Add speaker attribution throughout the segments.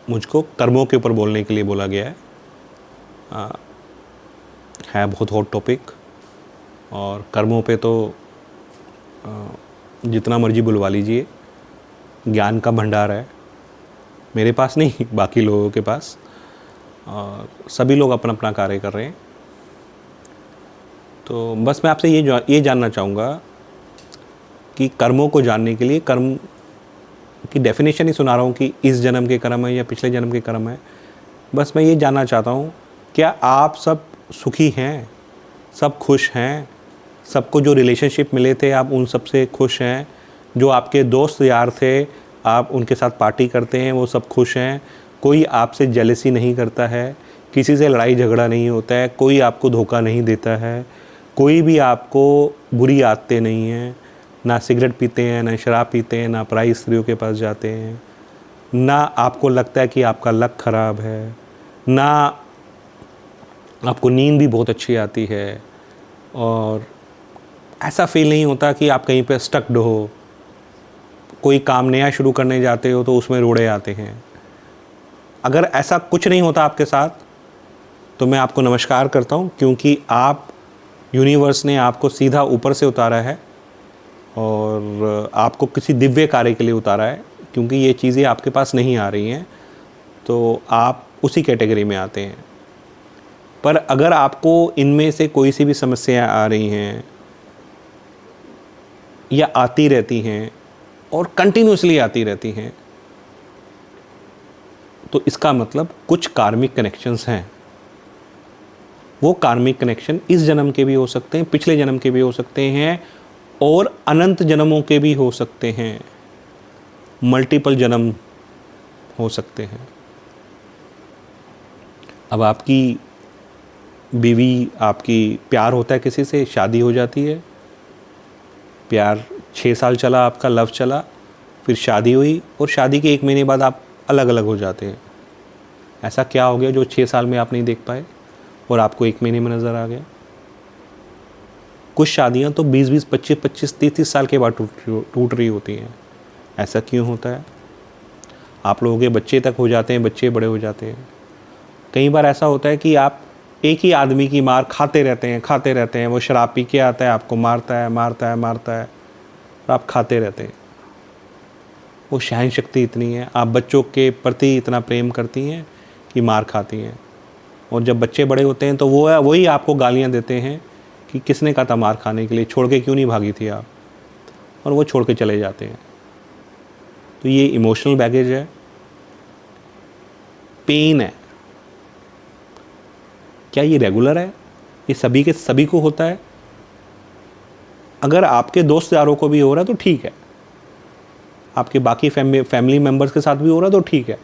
Speaker 1: मुझको कर्मों के ऊपर बोलने के लिए बोला गया है बहुत हॉट टॉपिक। और कर्मों पे तो जितना मर्जी बुलवा लीजिए, ज्ञान का भंडार है मेरे पास नहीं, बाकी लोगों के पास। और सभी लोग अपना अपना कार्य कर रहे हैं। तो बस मैं आपसे ये जानना चाहूँगा कि कर्मों को जानने के लिए कर्म की डेफिनेशन ही सुना रहा हूँ कि इस जन्म के कर्म है या पिछले जन्म के कर्म है। बस मैं ये जानना चाहता हूँ, क्या आप सब सुखी हैं, सब खुश हैं, सबको जो रिलेशनशिप मिले थे आप उन सब से खुश हैं, जो आपके दोस्त यार थे आप उनके साथ पार्टी करते हैं वो सब खुश हैं, कोई आपसे जेलसी नहीं करता है, किसी से लड़ाई झगड़ा नहीं होता है, कोई आपको धोखा नहीं देता है, कोई भी आपको बुरी आदतें नहीं हैं, ना सिगरेट पीते हैं, ना शराब पीते हैं, ना पराई स्त्रियों के पास जाते हैं, ना आपको लगता है कि आपका लक ख़राब है, ना आपको नींद भी बहुत अच्छी आती है, और ऐसा फील नहीं होता कि आप कहीं पे स्टक्ड हो, कोई काम नया शुरू करने जाते हो तो उसमें रोड़े आते हैं। अगर ऐसा कुछ नहीं होता आपके साथ तो मैं आपको नमस्कार करता हूँ, क्योंकि आप यूनिवर्स ने आपको सीधा ऊपर से उतारा है और आपको किसी दिव्य कार्य के लिए उतारा है, क्योंकि ये चीज़ें आपके पास नहीं आ रही हैं तो आप उसी कैटेगरी में आते हैं। पर अगर आपको इनमें से कोई सी भी समस्याएं आ रही हैं या आती रहती हैं और कंटिन्यूसली आती रहती हैं, तो इसका मतलब कुछ कार्मिक कनेक्शंस हैं। वो कार्मिक कनेक्शन इस जन्म के भी हो सकते हैं, पिछले जन्म के भी हो सकते हैं और अनंत जन्मों के भी हो सकते हैं, मल्टीपल जन्म हो सकते हैं। अब आपकी बीवी, आपकी प्यार होता है किसी से, शादी हो जाती है, प्यार 6 साल चला, आपका लव चला, फिर शादी हुई और शादी के 1 महीने बाद आप अलग अलग हो जाते हैं। ऐसा क्या हो गया जो 6 साल में आप नहीं देख पाए और आपको 1 महीने में नज़र आ गया? कुछ शादियां तो 20-20, 25-25, 30-30 साल के बाद टूट रही होती हैं। ऐसा क्यों होता है? आप लोगों के बच्चे तक हो जाते हैं, बच्चे बड़े हो जाते हैं। कई बार ऐसा होता है कि आप एक ही आदमी की मार खाते रहते हैं। वो शराब पी के आता है, आपको मारता है और आप खाते रहते हैं। वो सहन शक्ति इतनी है, आप बच्चों के प्रति इतना प्रेम करती हैं कि मार खाती हैं। और जब बच्चे बड़े होते हैं तो वही आपको गालियाँ देते हैं कि किसने कहा था मार खाने के लिए, छोड़ के क्यों नहीं भागी थी आप, और वो छोड़ के चले जाते हैं। तो ये इमोशनल बैगेज है, पेन है। क्या ये रेगुलर है? ये सभी के सभी को होता है? अगर आपके दोस्त यारों को भी हो रहा है तो ठीक है, आपके बाकी फैमिली मेम्बर्स के साथ भी हो रहा है तो ठीक है।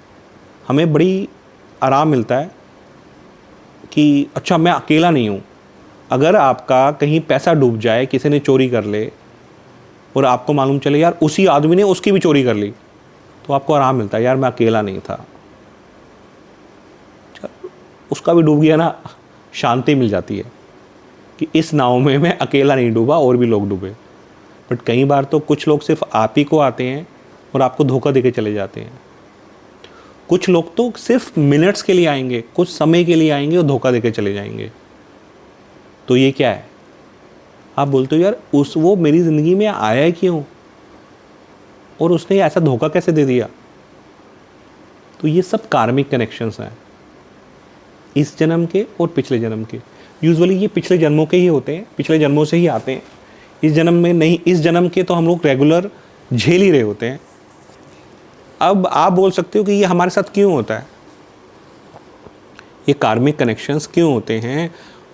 Speaker 1: हमें बड़ी आराम मिलता है कि अच्छा मैं अकेला नहीं हूँ। अगर आपका कहीं पैसा डूब जाए, किसी ने चोरी कर ले और आपको मालूम चले यार उसी आदमी ने उसकी भी चोरी कर ली, तो आपको आराम मिलता है, यार मैं अकेला नहीं था, उसका भी डूब गया ना, शांति मिल जाती है कि इस नाव में मैं अकेला नहीं डूबा, और भी लोग डूबे। बट कई बार तो कुछ लोग सिर्फ आप ही को आते हैं और आपको धोखा देके चले जाते हैं। कुछ लोग तो सिर्फ मिनट्स के लिए आएंगे, कुछ समय के लिए आएंगे और धोखा देके चले जाएंगे। तो ये क्या है? आप बोलते हो यार वो मेरी ज़िंदगी में आया है क्यों, और उसने ऐसा धोखा कैसे दे दिया? तो ये सब कार्मिक कनेक्शंस हैं, इस जन्म के और पिछले जन्म के। यूजुअली ये पिछले जन्मों के ही होते हैं, पिछले जन्मों से ही आते हैं, इस जन्म में नहीं। इस जन्म के तो हम लोग रेगुलर झेल ही रहे होते हैं। अब आप बोल सकते हो कि ये हमारे साथ क्यों होता है, ये कार्मिक कनेक्शंस क्यों होते हैं,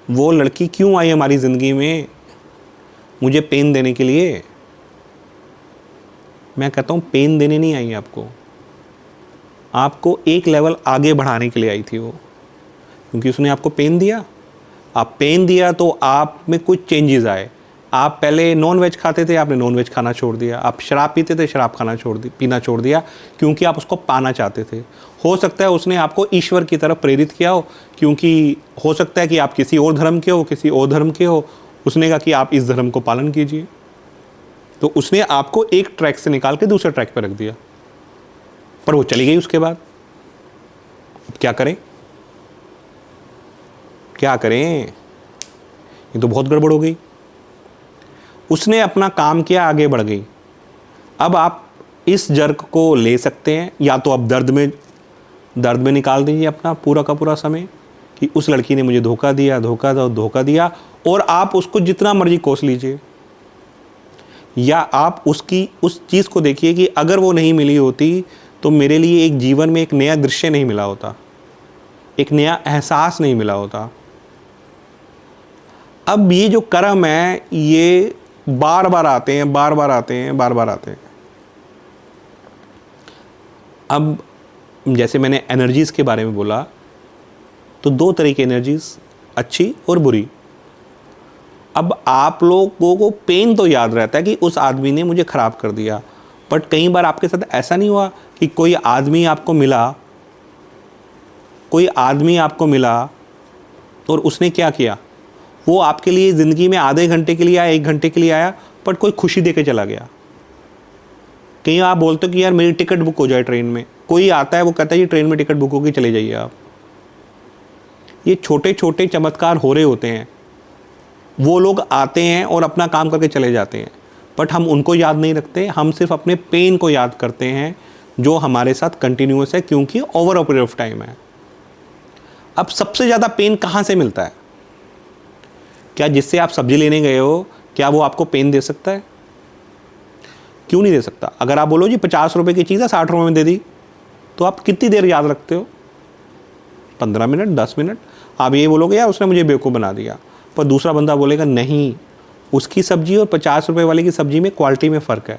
Speaker 1: वो लड़की क्यों आई हमारी ज़िंदगी में मुझे पेन देने के लिए? मैं कहता हूँ पेन देने नहीं आई आपको एक लेवल आगे बढ़ाने के लिए आई थी वो, क्योंकि उसने आपको पेन दिया। आप पेन दिया तो आप में कुछ चेंजेस आए। आप पहले नॉन वेज खाते थे, आपने नॉन वेज खाना छोड़ दिया। आप शराब पीते थे, शराब पीना छोड़ दिया, क्योंकि आप उसको पाना चाहते थे। हो सकता है उसने आपको ईश्वर की तरफ प्रेरित किया हो, क्योंकि हो सकता है कि आप किसी और धर्म के हो, किसी और धर्म के हो, उसने कहा कि आप इस धर्म को पालन कीजिए, तो उसने आपको एक ट्रैक से निकाल के दूसरे ट्रैक पर रख दिया। पर वो चली गई उसके बाद। अब क्या करें, क्या करें, ये तो बहुत गड़बड़ हो गई। उसने अपना काम किया, आगे बढ़ गई। अब आप इस जर्क को ले सकते हैं, या तो आप दर्द में निकाल दीजिए अपना पूरा का पूरा समय कि उस लड़की ने मुझे धोखा दिया, और आप उसको जितना मर्जी कोस लीजिए, या आप उसकी उस चीज़ को देखिए कि अगर वो नहीं मिली होती तो मेरे लिए एक जीवन में एक नया दृश्य नहीं मिला होता, एक नया एहसास नहीं मिला होता। अब ये जो कर्म है ये बार बार आते हैं। अब जैसे मैंने एनर्जीज़ के बारे में बोला, तो दो तरह की एनर्जीज़, अच्छी और बुरी। अब आप लोगों को पेन तो याद रहता है कि उस आदमी ने मुझे ख़राब कर दिया, बट कई बार आपके साथ ऐसा नहीं हुआ कि कोई आदमी आपको मिला और उसने क्या किया, वो आपके लिए ज़िंदगी में आधे घंटे के लिए आया, 1 घंटे के लिए आया, बट कोई खुशी दे के चला गया। कहीं आप बोलते हो कि यार मेरी टिकट बुक हो जाए ट्रेन में, कोई आता है वो कहता है ये ट्रेन में टिकट बुक होगी, चले जाइए आप। ये छोटे छोटे चमत्कार हो रहे होते हैं, वो लोग आते हैं और अपना काम करके चले जाते हैं, बट हम उनको याद नहीं रखते, हम सिर्फ अपने पेन को याद करते हैं जो हमारे साथ कंटिन्यूस है, क्योंकि over a period of time है। अब सबसे ज़्यादा पेन कहाँ से मिलता है? क्या जिससे आप सब्जी लेने गए हो, क्या वो आपको पेन दे सकता है? क्यों नहीं दे सकता? अगर आप बोलो जी 50 रुपए की चीज़ है 60 रुपए में दे दी, तो आप कितनी देर याद रखते हो? 15 मिनट, 10 मिनट। आप ये बोलोगे यार उसने मुझे बेवकूफ़ बना दिया, पर दूसरा बंदा बोलेगा नहीं, उसकी सब्जी और 50 रुपए वाले की सब्जी में क्वालिटी में फ़र्क है,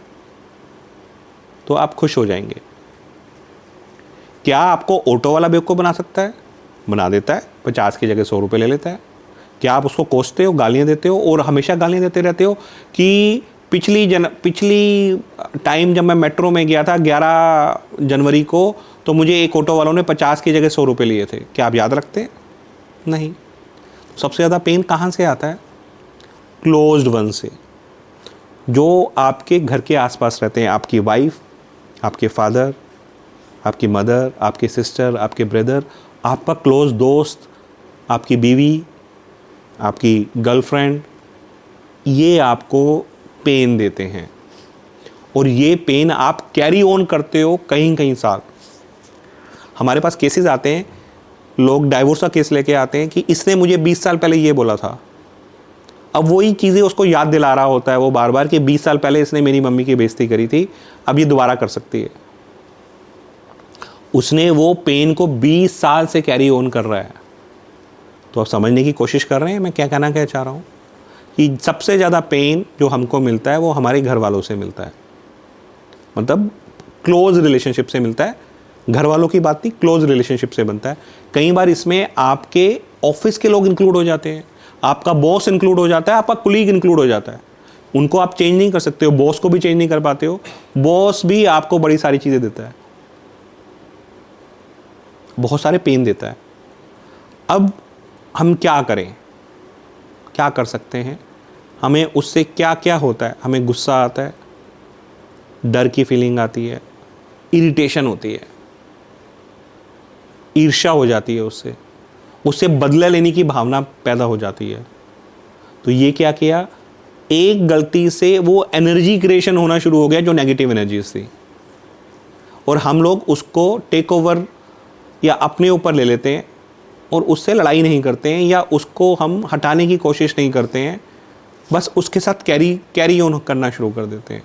Speaker 1: तो आप खुश हो जाएंगे। क्या आपको ऑटो वाला बेवकूफ़ बना सकता है? बना देता है, 50 की जगह 100 रुपये ले लेता है। क्या आप उसको कोसते हो, गालियाँ देते हो और हमेशा गालियाँ देते रहते हो कि पिछली टाइम जब मैं मेट्रो में गया था 11 जनवरी को, तो मुझे एक ऑटो वालों ने 50 की जगह 100 रुपये लिए थे? क्या आप याद रखते हैं? नहीं। सबसे ज़्यादा पेन कहाँ से आता है? क्लोज्ड वन से, जो आपके घर के आसपास रहते हैं। आपकी वाइफ, आपके फादर, आपकी मदर, आपकी सिस्टर, आपके ब्रदर, आपका क्लोज दोस्त, आपकी बीवी, आपकी गर्लफ्रेंड, ये आपको पेन देते हैं, और ये पेन आप कैरी ऑन करते हो कहीं साथ। हमारे पास केसेस आते हैं, लोग डाइवोर्स का केस लेके आते हैं कि इसने मुझे 20 साल पहले ये बोला था। अब वही चीज़ें उसको याद दिला रहा होता है वो बार बार कि 20 साल पहले इसने मेरी मम्मी की बेइज्जती करी थी, अब ये दोबारा कर सकती है। उसने वो पेन को 20 साल से कैरी ऑन कर रहा है। तो आप समझने की कोशिश कर रहे हैं मैं क्या चाह रहा हूँ, कि सबसे ज़्यादा पेन जो हमको मिलता है वो हमारे घर वालों से मिलता है, मतलब क्लोज रिलेशनशिप से मिलता है। घर वालों की बात नहीं, क्लोज रिलेशनशिप से बनता है। कई बार इसमें आपके ऑफिस के लोग इंक्लूड हो जाते हैं, आपका बॉस इंक्लूड हो जाता है, आपका कुलीग इंक्लूड हो जाता है। उनको आप चेंज नहीं कर सकते हो, बॉस को भी चेंज नहीं कर पाते हो, बॉस भी आपको बड़ी सारी चीज़ें देता है, बहुत सारे पेन देता है। अब हम क्या करें, क्या कर सकते हैं? हमें उससे क्या क्या होता है? हमें गुस्सा आता है, डर की फीलिंग आती है, इरिटेशन होती है, ईर्ष्या हो जाती है, उससे बदला लेने की भावना पैदा हो जाती है। तो ये क्या किया, एक गलती से वो एनर्जी क्रिएशन होना शुरू हो गया जो नेगेटिव एनर्जीज थी, और हम लोग उसको टेक ओवर या अपने ऊपर ले लेते हैं और उससे लड़ाई नहीं करते हैं या उसको हम हटाने की कोशिश नहीं करते हैं, बस उसके साथ कैरी ऑन करना शुरू कर देते हैं।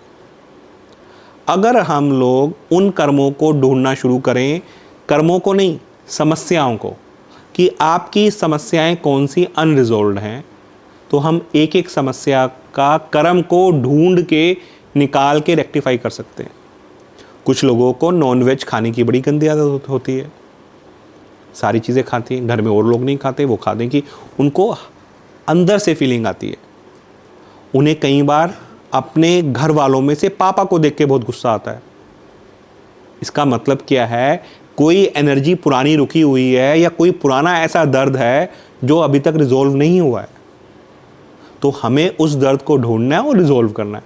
Speaker 1: अगर हम लोग उन कर्मों को ढूंढना शुरू करें, कर्मों को नहीं, समस्याओं को, कि आपकी समस्याएं कौन सी अनरिजॉल्व्ड हैं, तो हम एक एक समस्या का कर्म को ढूंढ के निकाल के रेक्टिफाई कर सकते हैं। कुछ लोगों को नॉनवेज खाने की बड़ी गंदी आदत होती है, सारी चीज़ें खाती हैं, घर में और लोग नहीं खाते, वो खाते हैं कि उनको अंदर से फीलिंग आती है। उन्हें कई बार अपने घर वालों में से पापा को देख के बहुत गुस्सा आता है। इसका मतलब क्या है, कोई एनर्जी पुरानी रुकी हुई है या कोई पुराना ऐसा दर्द है जो अभी तक रिजॉल्व नहीं हुआ है, तो हमें उस दर्द को ढूंढना है और रिजॉल्व करना है।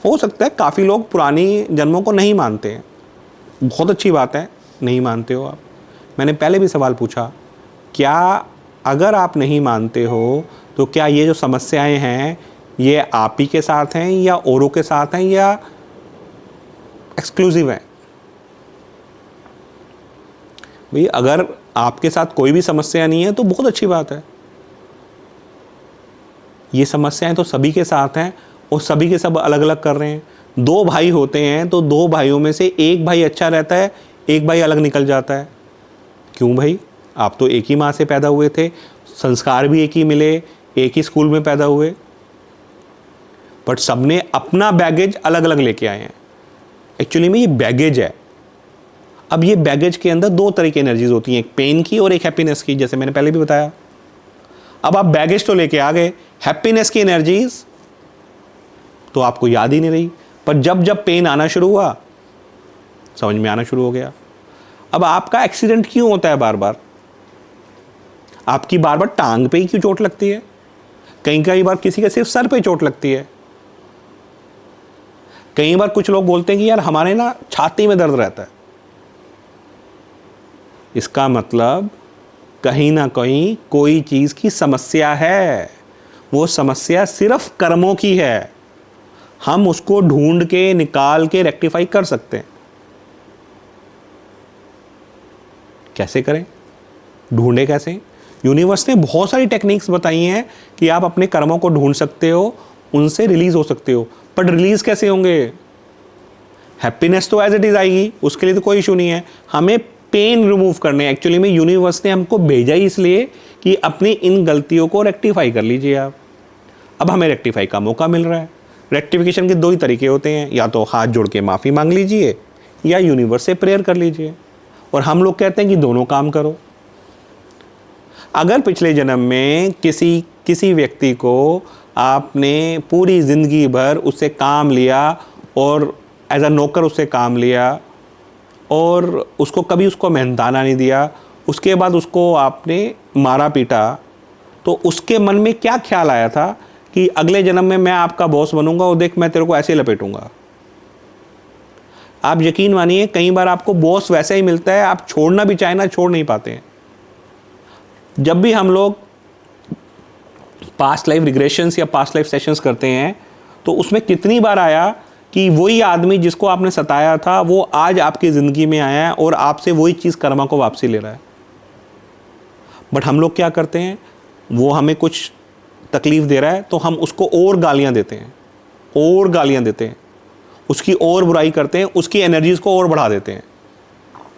Speaker 1: हो सकता है काफ़ी लोग पुरानी जन्मों को नहीं मानते हैं, बहुत अच्छी बात है, नहीं मानते हो आप, मैंने पहले भी सवाल पूछा, क्या अगर आप नहीं मानते हो तो क्या ये जो समस्याएं हैं ये आप ही के साथ हैं या औरों के साथ हैं या एक्सक्लूसिव हैं? भाई अगर आपके साथ कोई भी समस्या नहीं है तो बहुत अच्छी बात है। ये समस्याएं तो सभी के साथ हैं और सभी के सब अलग अलग कर रहे हैं। दो भाई होते हैं तो दो भाइयों में से एक भाई अच्छा रहता है, एक भाई अलग निकल जाता है। क्यों भाई? आप तो एक ही माँ से पैदा हुए थे, संस्कार भी एक ही मिले, एक ही स्कूल में पैदा हुए, बट सबने अपना बैगेज अलग अलग लेके आए हैं। एक्चुअली में ये बैगेज है। अब ये बैगेज के अंदर दो तरह की एनर्जीज होती हैं, एक पेन की और एक हैप्पीनेस की, जैसे मैंने पहले भी बताया। अब आप बैगेज तो लेके आ गए, हैप्पीनेस की एनर्जीज तो आपको याद ही नहीं रही, पर जब जब पेन आना शुरू हुआ समझ में आना शुरू हो गया। अब आपका एक्सीडेंट क्यों होता है बार बार? आपकी बार बार टांग पे ही क्यों चोट लगती है? कई कई बार किसी के सिर्फ सर पे चोट लगती है। कई बार कुछ लोग बोलते हैं कि यार हमारे ना छाती में दर्द रहता है। इसका मतलब कहीं ना कहीं कोई चीज की समस्या है। वो समस्या सिर्फ कर्मों की है। हम उसको ढूंढ के निकाल के रेक्टिफाई कर सकते हैं। कैसे करें? ढूंढे कैसे? यूनिवर्स ने बहुत सारी टेक्निक्स बताई हैं कि आप अपने कर्मों को ढूंढ सकते हो, उनसे रिलीज हो सकते हो। पर रिलीज कैसे होंगे? हैप्पीनेस तो एज इट इज आएगी, उसके लिए तो कोई इशू नहीं है। हमें पेन रिमूव करने, एक्चुअली में यूनिवर्स ने हमको भेजा ही इसलिए कि अपनी इन गलतियों को रेक्टिफाई कर लीजिए आप। अब हमें रेक्टिफाई का मौका मिल रहा है। रेक्टिफिकेशन के दो ही तरीके होते हैं, या तो हाथ जोड़ के माफ़ी मांग लीजिए या यूनिवर्स से प्रेयर कर लीजिए। और हम लोग कहते हैं कि दोनों काम करो। अगर पिछले जन्म में किसी व्यक्ति को आपने पूरी ज़िंदगी भर उससे काम लिया और एज अ नौकर उससे काम लिया और उसको कभी उसको मेहनताना नहीं दिया, उसके बाद उसको आपने मारा पीटा, तो उसके मन में क्या ख्याल आया था कि अगले जन्म में मैं आपका बॉस बनूंगा और देख मैं तेरे को ऐसे लपेटूंगा। आप यकीन मानिए कई बार आपको बॉस वैसा ही मिलता है, आप छोड़ना भी चाहे ना छोड़ नहीं पाते हैं। जब भी हम लोग पास्ट लाइफ रिग्रेशंस या पास्ट लाइफ सेशंस करते हैं तो उसमें कितनी बार आया कि वही आदमी जिसको आपने सताया था वो आज आपकी ज़िंदगी में आया है और आपसे वही चीज़ कर्मा को वापसी ले रहा है। बट हम लोग क्या करते हैं, वो हमें कुछ तकलीफ़ दे रहा है तो हम उसको और गालियाँ देते हैं, और गालियाँ देते हैं, उसकी और बुराई करते हैं, उसकी एनर्जीज़ को और बढ़ा देते हैं।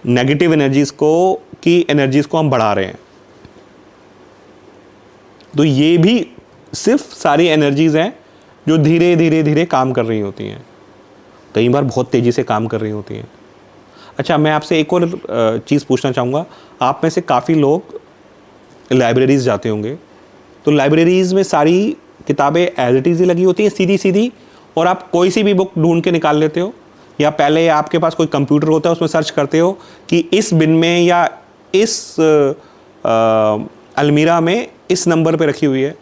Speaker 1: नेगेटिव एनर्जीज़ को हम बढ़ा रहे हैं। तो ये भी सिर्फ सारी एनर्जीज़ हैं जो धीरे धीरे धीरे काम कर रही होती हैं, कई बार बहुत तेज़ी से काम कर रही होती हैं। अच्छा, मैं आपसे एक और चीज़ पूछना चाहूँगा। आप में से काफ़ी लोग लाइब्रेरीज़ जाते होंगे, तो लाइब्रेरीज़ में सारी किताबें एज इट इज़ ही लगी होती हैं सीधी सीधी, और आप कोई सी भी बुक ढूंढ के निकाल लेते हो, या पहले आपके पास कोई कंप्यूटर होता है उसमें सर्च करते हो कि इस बिन में या इस अलमीरा में इस नंबर पे रखी हुई है।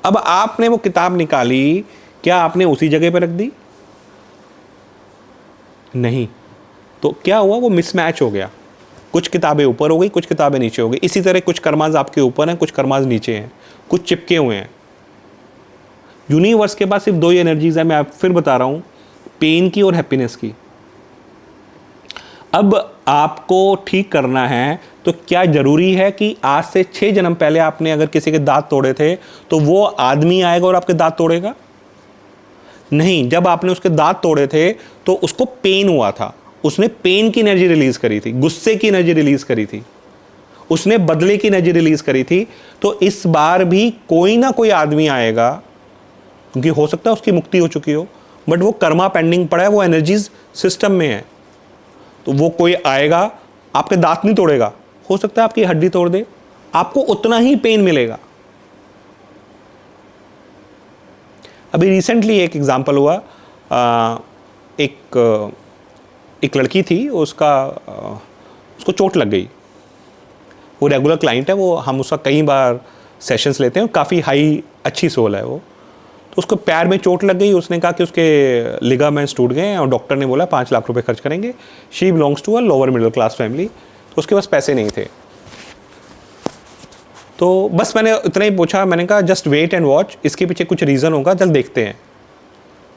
Speaker 1: अब आपने वो किताब निकाली, क्या आपने उसी जगह पे रख दी? नहीं। तो क्या हुआ? वो मिसमैच हो गया। कुछ किताबें ऊपर हो गई, कुछ किताबें नीचे हो गई। इसी तरह कुछ कर्माज आपके ऊपर हैं, कुछ कर्माज नीचे हैं, कुछ चिपके हुए हैं। यूनिवर्स के पास सिर्फ दो ही एनर्जीज है, मैं आप फिर बता रहा हूं, पेन की और हैप्पीनेस की। अब आपको ठीक करना है तो क्या जरूरी है कि आज से 6 जन्म पहले आपने अगर किसी के दांत तोड़े थे तो वो आदमी आएगा और आपके दांत तोड़ेगा? नहीं। जब आपने उसके दांत तोड़े थे तो उसको पेन हुआ था, उसने पेन की एनर्जी रिलीज करी थी, गुस्से की एनर्जी रिलीज करी थी, उसने बदले की एनर्जी रिलीज करी थी। तो इस बार भी कोई ना कोई आदमी आएगा, क्योंकि हो सकता है उसकी मुक्ति हो चुकी हो, बट वो कर्मा पेंडिंग पड़ा है, वो एनर्जीज सिस्टम में है। तो वो कोई आएगा, आपके दांत नहीं तोड़ेगा, हो सकता है आपकी हड्डी तोड़ दे, आपको उतना ही पेन मिलेगा। अभी रिसेंटली एक एग्जांपल हुआ, एक लड़की थी, उसको चोट लग गई। वो रेगुलर क्लाइंट है, वो हम उसका कई बार सेशंस लेते हैं, काफ़ी हाई अच्छी सोल है वो। तो उसको पैर में चोट लग गई, उसने कहा कि उसके लिगामेंट्स टूट गए हैं और डॉक्टर ने बोला 5 लाख रुपए खर्च करेंगे। She belongs to a lower middle class family, तो उसके पास पैसे नहीं थे। तो बस मैंने इतना ही पूछा, मैंने कहा जस्ट वेट एंड वॉच, इसके पीछे कुछ रीज़न होगा, चल देखते हैं।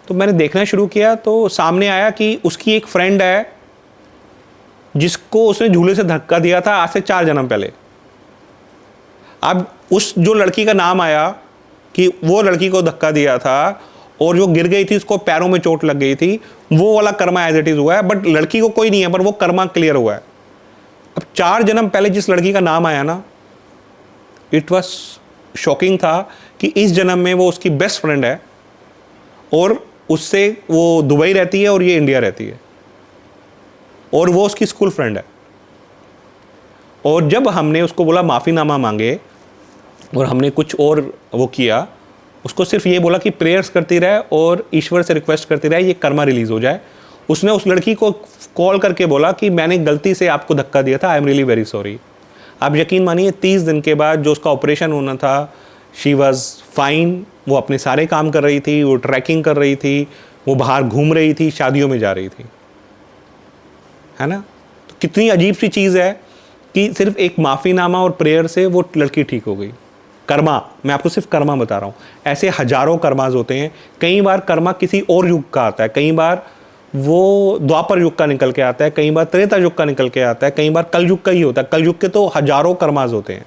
Speaker 1: तो मैंने देखना शुरू किया तो सामने आया कि उसकी एक फ्रेंड है जिसको उसने झूले से धक्का दिया था आज से 4 जन्म पहले। अब उस जो लड़की का नाम आया कि वो लड़की को धक्का दिया था और जो गिर गई थी उसको पैरों में चोट लग गई थी, वो वाला कर्मा एज इट इज हुआ है, बट लड़की को कोई नहीं है, पर वो कर्मा क्लियर हुआ है। अब 4 जन्म पहले जिस लड़की का नाम आया ना, इट वॉज शॉकिंग था कि इस जन्म में वो उसकी बेस्ट फ्रेंड है और उससे वो दुबई रहती है और ये इंडिया रहती है और वो उसकी स्कूल फ्रेंड है। और जब हमने उसको बोला माफ़ीनामा मांगे और हमने कुछ और वो किया, उसको सिर्फ ये बोला कि प्रेयर्स करती रहे और ईश्वर से रिक्वेस्ट करती रहे ये कर्मा रिलीज़ हो जाए। उसने उस लड़की को कॉल करके बोला कि मैंने गलती से आपको धक्का दिया था, I am really very sorry. आप यकीन मानिए 30 दिन के बाद जो उसका ऑपरेशन होना था, शी वॉज फाइन, वो अपने सारे काम कर रही थी, वो ट्रैकिंग कर रही थी, वो बाहर घूम रही थी, शादियों में जा रही थी, है ना। तो कितनी अजीब सी चीज़ है कि सिर्फ एक माफ़ीनामा और प्रेयर से वो लड़की ठीक हो गई। कर्मा, मैं आपको सिर्फ कर्मा बता रहा हूँ, ऐसे हजारों कर्माज होते हैं। कई बार कर्मा किसी और युग का आता है, कई बार वो द्वापर युग का निकल के आता है, कई बार त्रेता युग का निकल के आता है, कई बार कल युग का ही होता है। कल युग के तो हजारों कर्माज होते हैं।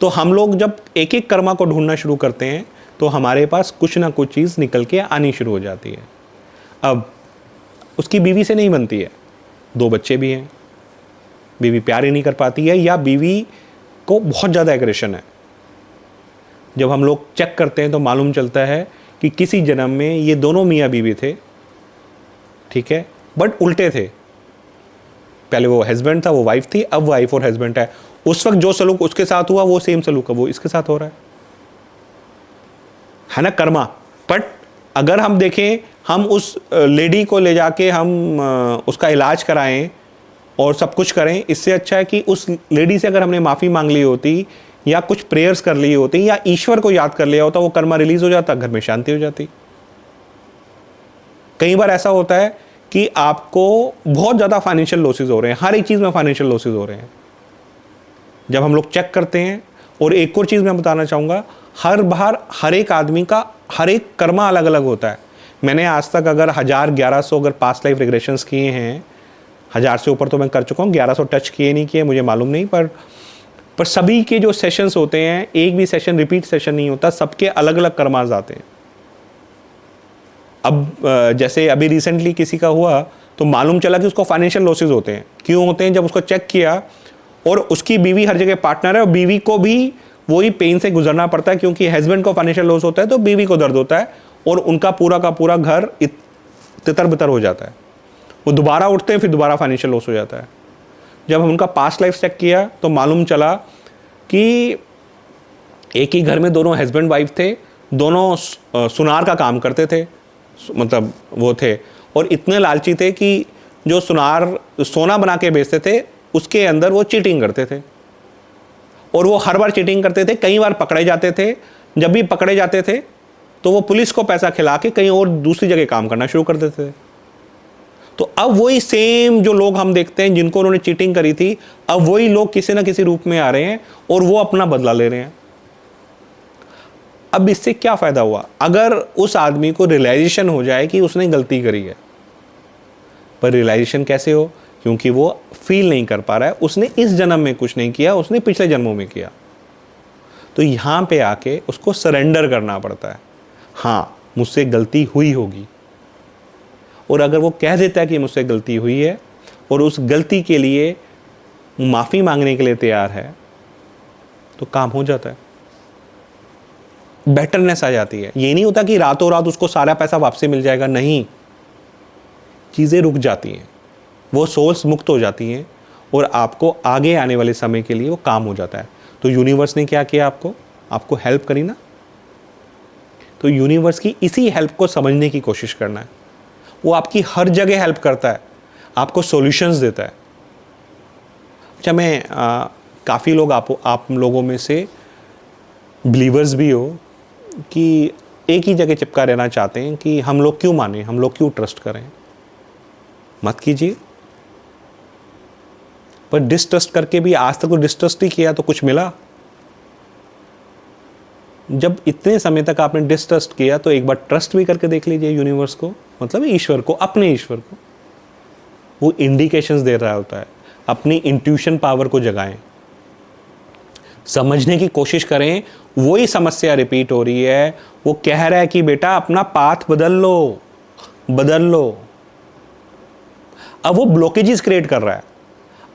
Speaker 1: तो हम लोग जब एक एक कर्मा को ढूंढना शुरू करते हैं तो हमारे पास कुछ ना कुछ चीज़ निकल के आनी शुरू हो जाती है। अब उसकी बीवी से नहीं बनती है, 2 बच्चे भी हैं, बीवी प्यार ही नहीं कर पाती है या बीवी को बहुत ज़्यादा एग्रेशन है। जब हम लोग चेक करते हैं तो मालूम चलता है कि किसी जन्म में ये दोनों मियाँ बीवी थे, ठीक है, बट उल्टे थे। पहले वो हस्बैंड था, वो वाइफ थी, अब वाइफ और हस्बैंड है। उस वक्त जो सलूक उसके साथ हुआ वो सेम सलूक वो इसके साथ हो रहा है ना, कर्मा। बट अगर हम देखें, हम उस लेडी को ले जाके हम उसका इलाज कराएं और सब कुछ करें, इससे अच्छा है कि उस लेडी से अगर हमने माफ़ी मांग ली होती या कुछ प्रेयर्स कर ली होती या ईश्वर को याद कर लिया होता, वो कर्मा रिलीज हो जाता, घर में शांति हो जाती। कई बार ऐसा होता है कि आपको बहुत ज़्यादा फाइनेंशियल लॉसेस हो रहे हैं, हर एक चीज़ में फाइनेंशियल लॉसेस हो रहे हैं। जब हम लोग चेक करते हैं, और एक और चीज़ मैं बताना चाहूँगा, हर बार हर एक आदमी का हर एक कर्मा अलग अलग होता है। मैंने आज तक अगर 1000-1100 अगर पास्ट लाइफ रिग्रेशंस किए हैं, 1000 से ऊपर तो मैं कर चुका हूँ, 1100 टच किए नहीं किए मुझे मालूम नहीं, पर सभी के जो सेशंस होते हैं, एक भी सेशन रिपीट सेशन नहीं होता, सबके अलग अलग कर्माज आते हैं। अब जैसे अभी रिसेंटली किसी का हुआ तो मालूम चला कि उसको फाइनेंशियल लॉसेस होते हैं। क्यों होते हैं? जब उसको चेक किया और उसकी बीवी हर जगह पार्टनर है और बीवी को भी वही पेन से गुजरना पड़ता है, क्योंकि हस्बैंड को फाइनेंशियल लॉस होता है तो बीवी को दर्द होता है और उनका पूरा का पूरा घर तितर बितर हो जाता है। वो दोबारा उठते हैं, फिर दोबारा फाइनेंशियल लॉस हो जाता है। जब हम उनका पास्ट लाइफ चेक किया तो मालूम चला कि एक ही घर में दोनों हस्बैंड वाइफ थे, दोनों सुनार का काम करते थे, मतलब वो थे, और इतने लालची थे कि जो सुनार सोना बना के बेचते थे उसके अंदर वो चीटिंग करते थे, और वो हर बार चीटिंग करते थे, कई बार पकड़े जाते थे। जब भी पकड़े जाते थे तो वो पुलिस को पैसा खिला के कहीं और दूसरी जगह काम करना शुरू कर देते थे। तो अब वही सेम जो लोग हम देखते हैं जिनको उन्होंने चीटिंग करी थी, अब वही लोग किसी ना किसी रूप में आ रहे हैं और वो अपना बदला ले रहे हैं। अब इससे क्या फ़ायदा हुआ? अगर उस आदमी को रियलाइजेशन हो जाए कि उसने गलती करी है, पर रियलाइजेशन कैसे हो? क्योंकि वो फील नहीं कर पा रहा है, उसने इस जन्म में कुछ नहीं किया, उसने पिछले जन्मों में किया। तो यहाँ पे आके उसको सरेंडर करना पड़ता है, हाँ मुझसे गलती हुई होगी। और अगर वो कह देता है कि मुझसे गलती हुई है और उस गलती के लिए माफ़ी मांगने के लिए तैयार है, तो काम हो जाता है, बेटरनेस आ जाती है। ये नहीं होता कि रातों रात उसको सारा पैसा वापसी मिल जाएगा, नहीं, चीज़ें रुक जाती हैं, वो सोल्स मुक्त हो जाती हैं और आपको आगे आने वाले समय के लिए वो काम हो जाता है। तो यूनिवर्स ने क्या किया? आपको हेल्प करी ना। तो यूनिवर्स की इसी हेल्प को समझने की कोशिश करना है। वो आपकी हर जगह हेल्प करता है, आपको सॉल्यूशंस देता है। अच्छा, मैं काफ़ी लोग आप लोगों में से बिलीवर्स भी हो कि एक ही जगह चिपका रहना चाहते हैं कि हम लोग क्यों माने, हम लोग क्यों ट्रस्ट करें। मत कीजिए। पर डिस्ट्रस्ट करके भी आज तक तो डिस्ट्रस्ट ही किया तो कुछ मिला? जब इतने समय तक आपने डिस्ट्रस्ट किया तो एक बार ट्रस्ट भी करके देख लीजिए यूनिवर्स को, मतलब ईश्वर को, अपने ईश्वर को। वो इंडिकेशंस दे रहा होता है। अपनी इंट्यूशन पावर को जगाएं, समझने की कोशिश करें। वही समस्या रिपीट हो रही है। वो कह रहा है कि बेटा अपना पाथ बदल लो, बदल लो। अब वो ब्लॉकेजेस क्रिएट कर रहा है।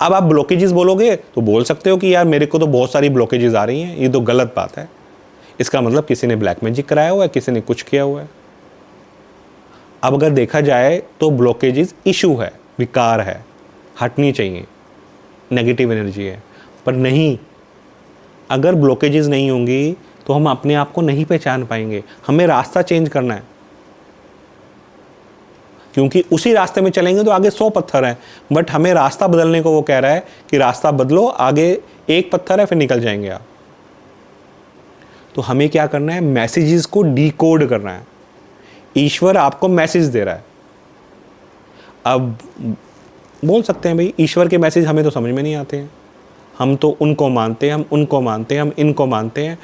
Speaker 1: अब आप ब्लॉकेजेस बोलोगे तो बोल सकते हो कि यार मेरे को तो बहुत सारी ब्लॉकेजेस आ रही हैं, ये तो गलत बात है। इसका मतलब किसी ने ब्लैक मैजिक कराया हुआ है, किसी ने कुछ किया हुआ है। अब अगर देखा जाए तो ब्लॉकेजेस इशू है, विकार है, हटनी चाहिए, नेगेटिव एनर्जी है। पर नहीं, अगर ब्लॉकेजेस नहीं होंगी तो हम अपने आप को नहीं पहचान पाएंगे। हमें रास्ता चेंज करना है, क्योंकि उसी रास्ते में चलेंगे तो आगे 100 पत्थर हैं, बट हमें रास्ता बदलने को वो कह रहा है कि रास्ता बदलो, आगे एक पत्थर है, फिर निकल जाएंगे आप। तो हमें क्या करना है? मैसेजेस को डिकोड करना है। ईश्वर आपको मैसेज दे रहा है। अब बोल सकते हैं भाई ईश्वर के मैसेज हमें तो समझ में नहीं आते हैं, हम तो उनको मानते हैं, हम उनको मानते हैं, हम इनको मानते हैं,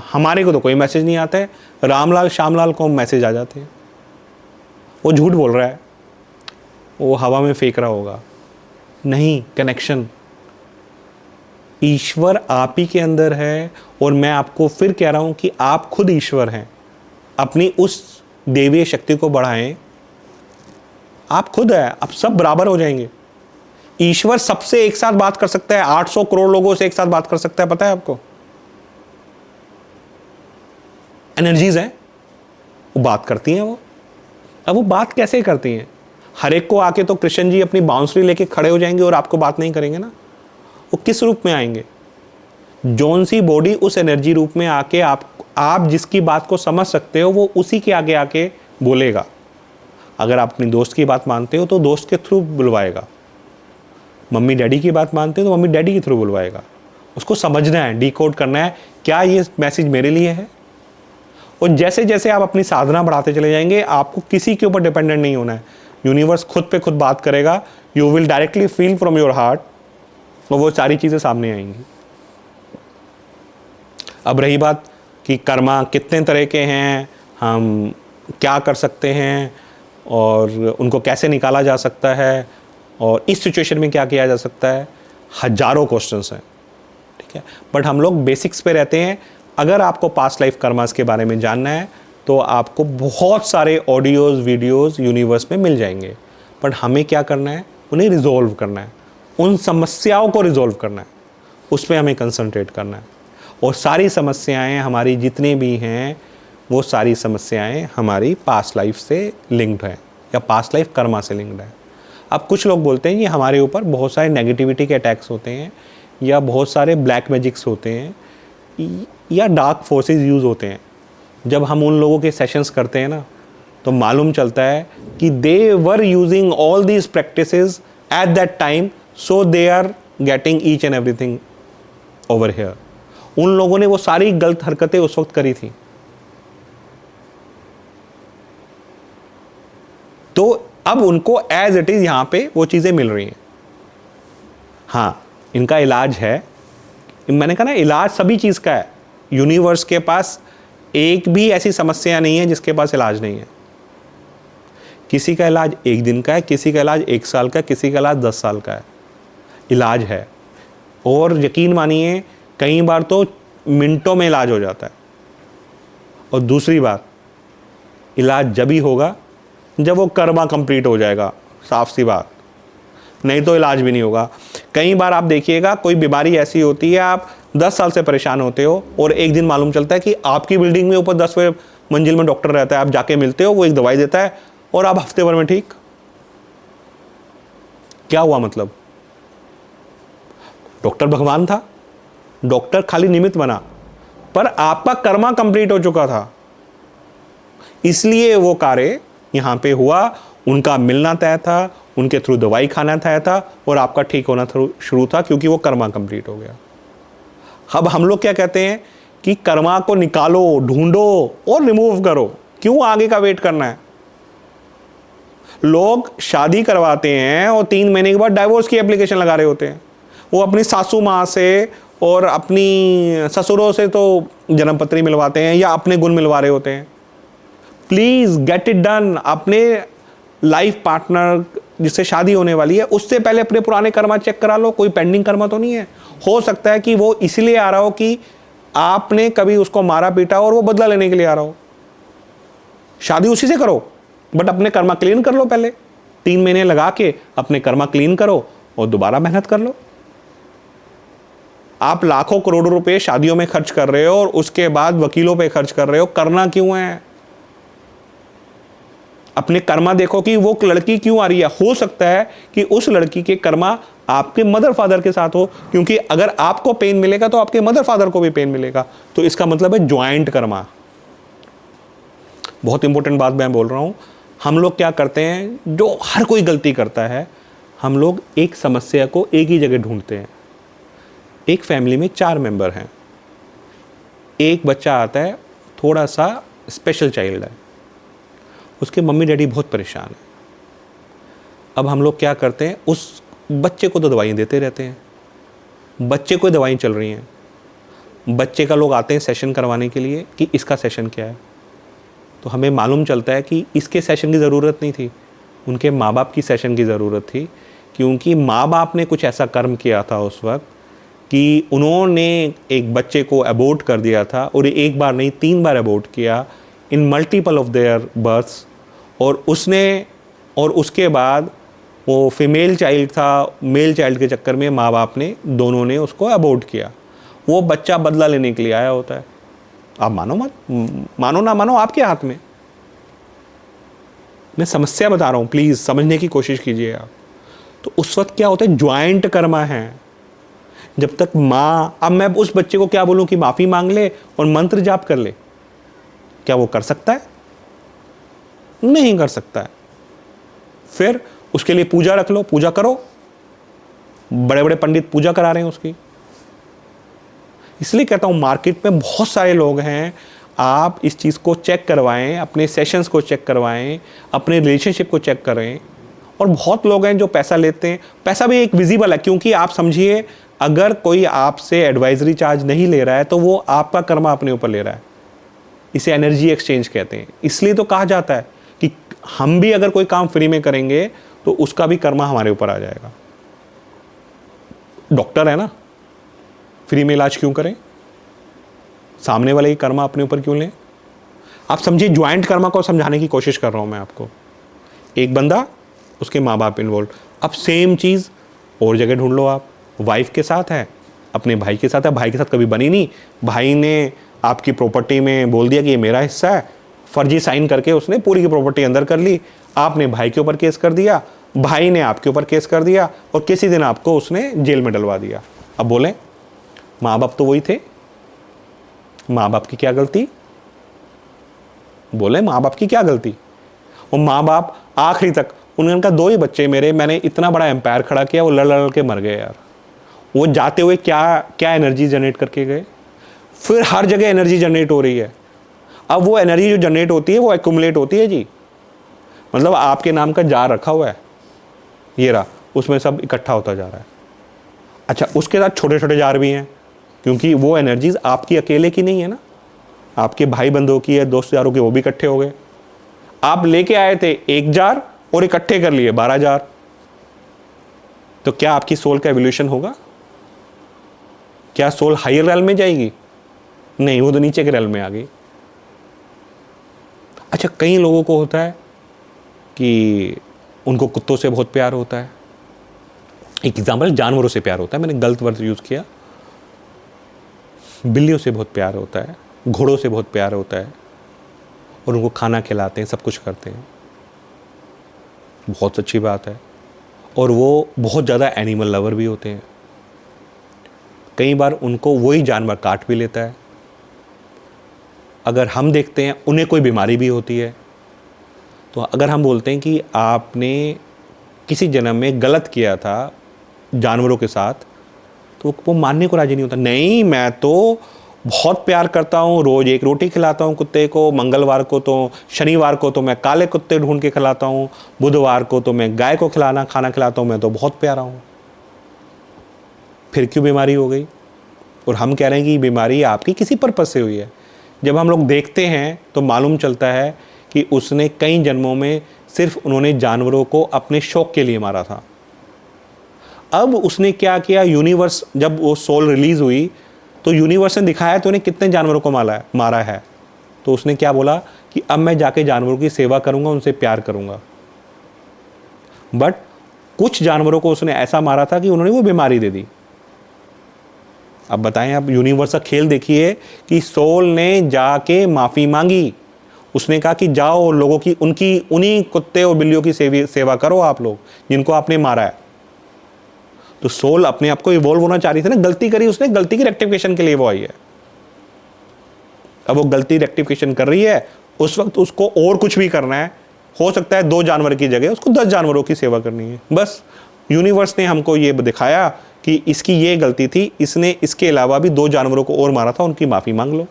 Speaker 1: हमारे को तो कोई मैसेज नहीं आता है। रामलाल श्यामलाल को मैसेज आ जाते हैं। वो झूठ बोल रहा है, वो हवा में फेंक रहा होगा। नहीं, कनेक्शन ईश्वर आप ही के अंदर है। और मैं आपको फिर कह रहा हूं कि आप खुद ईश्वर हैं। अपनी उस देवीय शक्ति को बढ़ाएं। आप खुद है, आप सब बराबर हो जाएंगे। ईश्वर सबसे एक साथ बात कर सकता है, 800 करोड़ लोगों से एक साथ बात कर सकता है, पता है आपको? एनर्जीज हैं, वो बात करती हैं। वो अब वो बात कैसे करती हैं? हर एक को आके तो कृष्ण जी अपनी बाउंसरी लेके खड़े हो जाएंगे और आपको बात नहीं करेंगे ना। वो किस रूप में आएंगे? जौन सी बॉडी उस एनर्जी रूप में आके आप जिसकी बात को समझ सकते हो वो उसी के आगे आके बोलेगा। अगर आप अपनी दोस्त की बात मानते हो तो दोस्त के थ्रू बुलवाएगा। मम्मी डैडी की बात मानते हो तो मम्मी डैडी के थ्रू बुलवाएगा। उसको समझना है, डिकोड करना है, क्या ये मैसेज मेरे लिए है। और जैसे जैसे आप अपनी साधना बढ़ाते चले जाएंगे, आपको किसी के ऊपर डिपेंडेंट नहीं होना है। यूनिवर्स खुद पे खुद बात करेगा। You will directly feel from your heart, और वो सारी चीज़ें सामने आएंगी। अब रही बात कि कर्मा कितने तरह के हैं, हम क्या कर सकते हैं और उनको कैसे निकाला जा सकता है और इस सिचुएशन में क्या किया जा सकता है, हजारों क्वेश्चंस हैं, ठीक है। बट हम लोग बेसिक्स पे रहते हैं। अगर आपको पास्ट लाइफ कर्मास के बारे में जानना है तो आपको बहुत सारे ऑडियोज़ वीडियोज़ यूनिवर्स में मिल जाएंगे। बट हमें क्या करना है? उन्हें रिजॉल्व करना है, उन समस्याओं को रिजॉल्व करना है, उस पर हमें कंसंट्रेट करना है। और सारी समस्याएं हमारी जितनी भी हैं वो सारी समस्याएं हमारी पास्ट लाइफ से लिंक्ड हैं या पास्ट लाइफ कर्मा से लिंक्ड है। अब कुछ लोग बोलते हैं कि हमारे ऊपर बहुत सारे नेगेटिविटी के अटैक्स होते हैं या बहुत सारे ब्लैक मैजिक्स होते हैं या डार्क फोर्सेस यूज़ होते हैं। जब हम उन लोगों के सेशंस करते हैं ना तो मालूम चलता है कि they were using all these practices at that time, so they are getting each and everything over here. उन लोगों ने वो सारी गलत हरकतें उस वक्त करी थी। तो अब उनको एज इट इज यहां पे वो चीजें मिल रही हैं। हाँ, इनका इलाज है। मैंने कहा ना, इलाज सभी चीज का है। यूनिवर्स के पास एक भी ऐसी समस्या नहीं है जिसके पास इलाज नहीं है। किसी का इलाज 1 दिन का है, किसी का इलाज 1 साल का, किसी का इलाज 10 साल का है। इलाज है। और यकीन मानिए कई बार तो मिनटों में इलाज हो जाता है। और दूसरी बात, इलाज जब ही होगा जब वो कर्मा कंप्लीट हो जाएगा, साफ सी बात। नहीं तो इलाज भी नहीं होगा। कई बार आप देखिएगा कोई बीमारी ऐसी होती है, आप 10 साल से परेशान होते हो और एक दिन मालूम चलता है कि आपकी बिल्डिंग में ऊपर 10वें मंजिल में डॉक्टर रहता है। आप जाके मिलते हो, वो एक दवाई देता है और आप हफ्ते भर में ठीक। क्या हुआ? मतलब डॉक्टर भगवान था, डॉक्टर खाली निमित्त बना, पर आपका कर्मा कंप्लीट हो चुका था, इसलिए वो कार्य यहां पे हुआ। उनका मिलना तय था, उनके थ्रू दवाई खाना तय था और आपका ठीक होना शुरू था, क्योंकि वो कर्मा कंप्लीट हो गया। अब हम लोग क्या कहते हैं कि कर्मा को निकालो, ढूंढो और रिमूव करो। क्यों आगे का वेट करना है? लोग शादी करवाते हैं और 3 महीने के बाद डाइवोर्स की एप्लीकेशन लगा रहे होते हैं। वो अपनी सासू माँ से और अपनी ससुरों से तो जन्म पत्री मिलवाते हैं या अपने गुण मिलवा रहे होते हैं। Please get it done. अपने लाइफ पार्टनर जिससे शादी होने वाली है उससे पहले अपने पुराने कर्मा चेक करा लो। कोई पेंडिंग कर्मा तो नहीं है। हो सकता है कि वो इसलिए आ रहा हो कि आपने कभी उसको मारा पीटा और वो बदला लेने के लिए आ रहा हो। शादी उसी से करो, बट अपने कर्मा क्लीन कर लो। पहले 3 महीने लगा के अपने कर्मा क्लीन करो और दोबारा मेहनत कर लो। आप लाखों करोड़ों रुपए शादियों में खर्च कर रहे हो और उसके बाद वकीलों पे खर्च कर रहे हो। करना क्यों है? अपने कर्मा देखो कि वो लड़की क्यों आ रही है। हो सकता है कि उस लड़की के कर्मा आपके मदर फादर के साथ हो, क्योंकि अगर आपको पेन मिलेगा तो आपके मदर फादर को भी पेन मिलेगा। तो इसका मतलब है ज्वाइंट कर्मा। बहुत इंपॉर्टेंट बात मैं बोल रहा हूं। हम लोग क्या करते हैं, जो हर कोई गलती करता है, हम लोग एक समस्या को एक ही जगह ढूंढते हैं। एक फैमिली में 4 मेंबर हैं। एक बच्चा आता है, थोड़ा सा स्पेशल चाइल्ड है, उसके मम्मी डैडी बहुत परेशान हैं। अब हम लोग क्या करते हैं, उस बच्चे को तो दवाइयाँ देते रहते हैं। बच्चे को दवाइयाँ चल रही हैं। बच्चे का लोग आते हैं सेशन करवाने के लिए कि इसका सेशन क्या है। तो हमें मालूम चलता है कि इसके सेशन की ज़रूरत नहीं थी, उनके माँ बाप की सेशन की ज़रूरत थी। क्योंकि माँ बाप ने कुछ ऐसा कर्म किया था उस वक्त कि उन्होंने एक बच्चे को अबॉर्ट कर दिया था, और एक बार नहीं 3 बार अबॉर्ट किया in multiple of their births. और उसके बाद वो फीमेल चाइल्ड था, मेल चाइल्ड के चक्कर में माँ बाप ने दोनों ने उसको अबॉर्ट किया। वो बच्चा बदला लेने के लिए आया होता है। आप मानो मत मानो ना मानो, आपके हाथ में। मैं समस्या बता रहा हूँ, प्लीज़ समझने की कोशिश कीजिए आप। तो उस वक्त क्या होता है, ज्वाइंट कर्मा है। जब तक माँ, अब मैं उस बच्चे को क्या बोलूँ कि माफ़ी मांग ले और मंत्र जाप कर ले, क्या वो कर सकता है? नहीं कर सकता है। फिर उसके लिए पूजा रख लो, पूजा करो। बड़े बड़े पंडित पूजा करा रहे हैं उसकी। इसलिए कहता हूं मार्केट में बहुत सारे लोग हैं, आप इस चीज़ को चेक करवाएं, अपने सेशंस को चेक करवाएं, अपने रिलेशनशिप को चेक करें। और बहुत लोग हैं जो पैसा लेते हैं। पैसा भी एक विजिबल है, क्योंकि आप समझिए, अगर कोई आपसे एडवाइजरी चार्ज नहीं ले रहा है तो वो आपका कर्मा अपने ऊपर ले रहा है। इसे एनर्जी एक्सचेंज कहते हैं। इसलिए तो कहा जाता है कि हम भी अगर कोई काम फ्री में करेंगे तो उसका भी कर्मा हमारे ऊपर आ जाएगा। डॉक्टर है ना, फ्री में इलाज क्यों करें? सामने वाले की कर्मा अपने ऊपर क्यों लें? आप समझिए, ज्वाइंट कर्मा को समझाने की कोशिश कर रहा हूं मैं आपको। एक बंदा, उसके माँ बाप इन्वॉल्व। अब सेम चीज़ और जगह ढूंढ लो आप। वाइफ के साथ है, अपने भाई के साथ है, भाई के साथ कभी बनी नहीं, भाई ने आपकी प्रॉपर्टी में बोल दिया कि ये मेरा हिस्सा है, फर्जी साइन करके उसने पूरी की प्रॉपर्टी अंदर कर ली। आपने भाई के ऊपर केस कर दिया, भाई ने आपके ऊपर केस कर दिया, और किसी दिन आपको उसने जेल में डलवा दिया। अब बोले, माँ बाप तो वही थे, माँ बाप की क्या गलती? बोले, माँ बाप की क्या गलती? और माँ बाप आखिरी तक, उनका 2 ही बच्चे मेरे, मैंने इतना बड़ा एम्पायर खड़ा किया, वो लड़ लड़ के मर गए यार। वो जाते हुए क्या क्या एनर्जी जनरेट करके गए। फिर हर जगह एनर्जी जनरेट हो रही है। अब वो एनर्जी जो जनरेट होती है वो एक्यूमुलेट होती है जी। मतलब आपके नाम का जार रखा हुआ है, ये रहा, उसमें सब इकट्ठा होता जा रहा है। अच्छा, उसके साथ छोटे छोटे जार भी हैं, क्योंकि वो एनर्जीज आपकी अकेले की नहीं है ना, आपके भाई बंधुओं की है, दोस्त यारों के, वो भी इकट्ठे हो गए। आप लेके आए थे 1 जार और इकट्ठे कर लिए 12 जार। तो क्या आपकी सोल का एवोल्यूशन होगा? क्या सोल हायर रेल में जाएगी? नहीं, वो तो नीचे के रेल में आ गई। अच्छा, कई लोगों को होता है कि उनको कुत्तों से बहुत प्यार होता है। एक एग्जाम्पल, जानवरों से प्यार होता है, मैंने गलत वर्ड यूज़ किया। बिल्लियों से बहुत प्यार होता है, घोड़ों से बहुत प्यार होता है, और उनको खाना खिलाते हैं, सब कुछ करते हैं, बहुत अच्छी बात है। और वो बहुत ज़्यादा एनिमल लवर भी होते हैं। कई बार उनको वही जानवर काट भी लेता है। अगर हम देखते हैं उन्हें कोई बीमारी भी होती है, तो अगर हम बोलते हैं कि आपने किसी जन्म में गलत किया था जानवरों के साथ, तो वो मानने को राजी नहीं होता। नहीं, मैं तो बहुत प्यार करता हूँ, रोज़ एक रोटी खिलाता हूँ कुत्ते को, मंगलवार को तो शनिवार को तो मैं काले कुत्ते ढूंढ के खिलाता हूँ, बुधवार को तो मैं गाय को खाना खिलाता हूँ, मैं तो बहुत प्यारा हूँ। फिर क्यों बीमारी हो गई? और हम कह रहे हैं कि बीमारी आपकी किसी पर्पज़ से हुई है। जब हम लोग देखते हैं तो मालूम चलता है कि उसने कई जन्मों में सिर्फ उन्होंने जानवरों को अपने शौक के लिए मारा था। अब उसने क्या किया, यूनिवर्स जब वो सोल रिलीज हुई तो यूनिवर्स ने दिखाया तो उन्हें कितने जानवरों को मारा है। तो उसने क्या बोला कि अब मैं जाके जानवरों की सेवा करूंगा, उनसे प्यार करूंगा। बट कुछ जानवरों को उसने ऐसा मारा था कि उन्होंने वो बीमारी दे दी। अब बताएं, आप यूनिवर्स का खेल देखिए कि सोल ने जाके माफ़ी मांगी। उसने कहा कि जाओ लोगों की उन्हीं कुत्ते और बिल्लियों की सेवा करो आप लोग जिनको आपने मारा है। तो सोल अपने आप को इवॉल्व होना चाह रही थी ना, गलती करी उसने, गलती की रेक्टिफिकेशन के लिए वो आई है। अब वो गलती रेक्टिफिकेशन कर रही है, उस वक्त उसको और कुछ भी करना है, हो सकता है 2 जानवर की जगह उसको 10 जानवरों की सेवा करनी है। बस यूनिवर्स ने हमको ये दिखाया कि इसकी ये गलती थी, इसने इसके अलावा भी 2 जानवरों को और मारा था, उनकी माफ़ी मांग लो।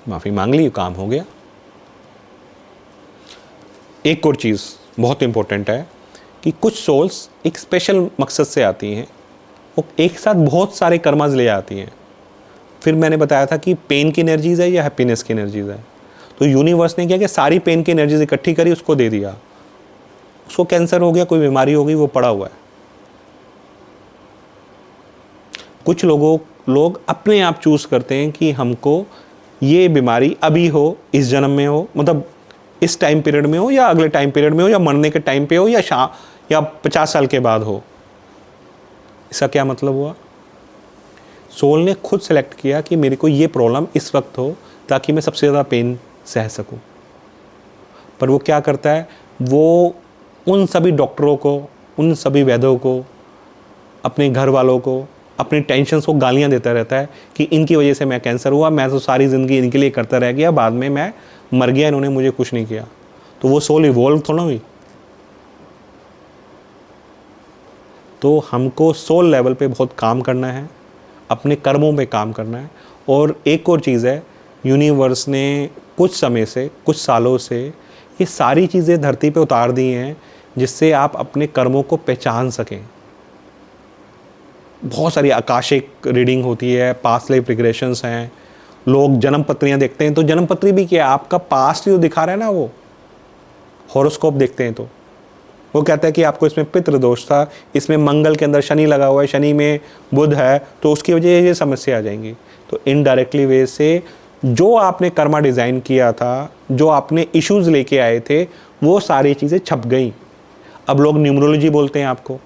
Speaker 1: माफ़ी मांग ली, काम हो गया। एक और चीज़ बहुत इंपॉर्टेंट है कि कुछ सोल्स एक स्पेशल मकसद से आती हैं, वो एक साथ बहुत सारे कर्मास ले आती हैं। फिर मैंने बताया था कि पेन की एनर्जीज़ है या हैप्पीनेस की एनर्जीज़ है। तो यूनिवर्स ने क्या कि सारी पेन की एनर्जीज इकट्ठी करी, उसको दे दिया। उसको कैंसर हो गया, कोई बीमारी हो गई, वो पड़ा हुआ है। कुछ लोग अपने आप चूज़ करते हैं कि हमको ये बीमारी अभी हो, इस जन्म में हो, मतलब इस टाइम पीरियड में हो या अगले टाइम पीरियड में हो या मरने के टाइम पे हो या 50 साल के बाद हो। इसका क्या मतलब हुआ? सोल ने खुद सेलेक्ट किया कि मेरे को ये प्रॉब्लम इस वक्त हो ताकि मैं सबसे ज़्यादा पेन सह सकूं। पर वो क्या करता है, वो उन सभी डॉक्टरों को, उन सभी वैद्यों को, अपने घर वालों को, अपनी टेंशन्स को गालियां देता रहता है कि इनकी वजह से मैं कैंसर हुआ, मैं तो सारी ज़िंदगी इनके लिए करता रह गया, बाद में मैं मर गया, इन्होंने मुझे कुछ नहीं किया। तो वो सोल इवॉल्व थोड़ा हुई। तो हमको सोल लेवल पे बहुत काम करना है, अपने कर्मों पे काम करना है। और एक और चीज़ है, यूनिवर्स ने कुछ समय से, कुछ सालों से ये सारी चीज़ें धरती पे उतार दी हैं जिससे आप अपने कर्मों को पहचान सकें। बहुत सारी आकाशिक रीडिंग होती है, पास्ट लाइफ रिग्रेशंस हैं, लोग जन्म पत्रियाँ देखते हैं। तो जन्म पत्री भी क्या है, आपका पास्ट जो दिखा रहा है ना, वो हॉरोस्कोप देखते हैं तो वो कहता है कि आपको इसमें पितृ दोष था, इसमें मंगल के अंदर शनि लगा हुआ है, शनि में बुध है, तो उसकी वजह ये समस्या आ जाएंगी। तो इनडायरेक्टली वे से जो आपने कर्मा डिज़ाइन किया था, जो आपने इश्यूज़ लेके आए थे, वो सारी चीज़ें छप गई। अब लोग न्यूमरोलॉजी बोलते हैं आपको।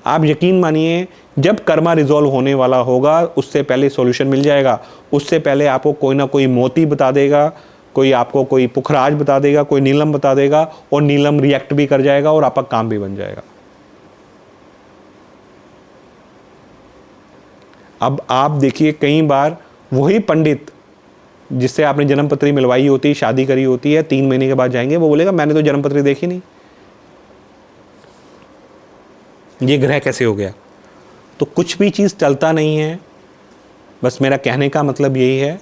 Speaker 1: आप यकीन मानिए, जब कर्मा रिजॉल्व होने वाला होगा उससे पहले सॉल्यूशन मिल जाएगा। उससे पहले आपको कोई ना कोई मोती बता देगा, कोई आपको कोई पुखराज बता देगा, कोई नीलम बता देगा, और नीलम रिएक्ट भी कर जाएगा और आपका काम भी बन जाएगा। अब आप देखिए, कई बार वही पंडित जिससे आपने जन्मपत्री मिलवाई होती है, शादी करी होती है, 3 महीने के बाद जाएंगे, वो बोलेगा मैंने तो जन्मपत्री देखी नहीं, ये ग्रह कैसे हो गया। तो कुछ भी चीज़ चलता नहीं है, बस मेरा कहने का मतलब यही है।